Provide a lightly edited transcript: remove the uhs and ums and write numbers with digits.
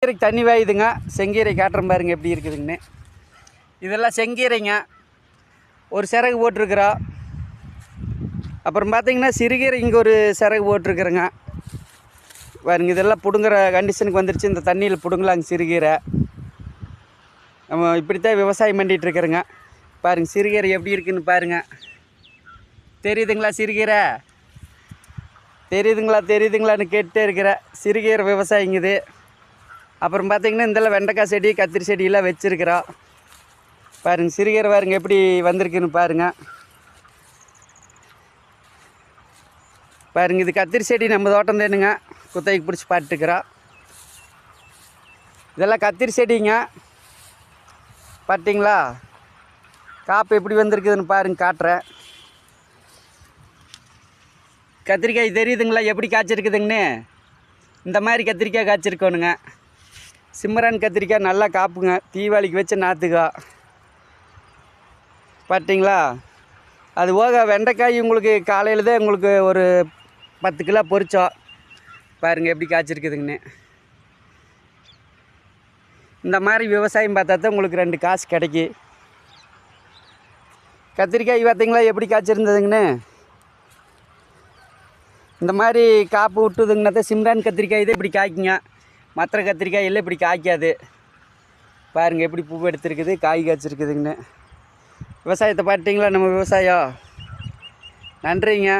செங்கீரைக்கு தண்ணி வாயுதுங்க. செங்கீரை காட்டுறேன் பாருங்க எப்படி இருக்குதுங்கன்னு. இதெல்லாம் செங்கீரைங்க. ஒரு சிறகு போட்டிருக்குறோம். அப்புறம் பார்த்திங்கன்னா சிறுகீரை இங்கே ஒரு சிறகு போட்டிருக்குறேங்க பாருங்க. இதெல்லாம் பிடுங்குற கண்டிஷனுக்கு வந்துருச்சு. இந்த தண்ணியில் பிடுங்கலாங்க சிறுகீரை. நம்ம இப்படித்தான் விவசாயம் பண்ணிகிட்ருக்குறேங்க. பாருங்கள் சிறுகீரை எப்படி இருக்குதுன்னு பாருங்கள். தெரியுதுங்களா சிறுகீரை? தெரியுதுங்களான்னு கேட்டுகிட்டே இருக்கிற சிறுகீரை விவசாயிங்குது. அப்புறம் பார்த்திங்கன்னா இந்தெல்லாம் வெண்டைக்காய் செடி, கத்திரி செடியெல்லாம் வச்சுருக்குறோம். பாருங்கள் சிறுகீரை பாருங்க எப்படி வந்திருக்குன்னு பாருங்கள். பாருங்கள் இது கத்திரி செடி நம்ம தோட்டம் தானுங்க. குத்தகைக்கு பிடிச்சி பாட்டுக்கிறோம். இதெல்லாம் கத்திரி செடிங்க. பார்த்தீங்களா காப்பு எப்படி வந்திருக்குதுன்னு பாருங்க காட்டுறேன். கத்திரிக்காய் தெரியுதுங்களா எப்படி காய்ச்சிருக்குதுங்கன்னு? இந்த மாதிரி கத்திரிக்காய் காய்ச்சிருக்கோனுங்க. சிம்மரான் கத்திரிக்காய் நல்லா காப்புங்க. தீபாவளிக்கு வச்ச நாற்றுக்கா. பார்த்தீங்களா? அது போக வெண்டைக்காய் உங்களுக்கு காலையில் தான் உங்களுக்கு ஒரு 10 கிலோ பொரிச்சோம். பாருங்கள் எப்படி காய்ச்சிருக்குதுங்கன்னு. இந்த மாதிரி விவசாயம் பார்த்தா தான் உங்களுக்கு 2 காசு கிடைக்கி. கத்திரிக்காய் பார்த்தீங்களா எப்படி காய்ச்சிருந்ததுங்கன்னு? இந்த மாதிரி காப்பு விட்டுதுங்கன்னா தான் சிம்ரான் கத்திரிக்காய் தான் இப்படி காய்க்குங்க. மற்ற கத்திரிக்காய் எல்லாம் இப்படி காய்க்காது. பாருங்கள் எப்படி பூ எடுத்துருக்குது, காய் காய்ச்சிருக்குதுங்கன்னு. விவசாயத்தை பார்த்தீங்களா நம்ம விவசாயம்? நன்றிங்க.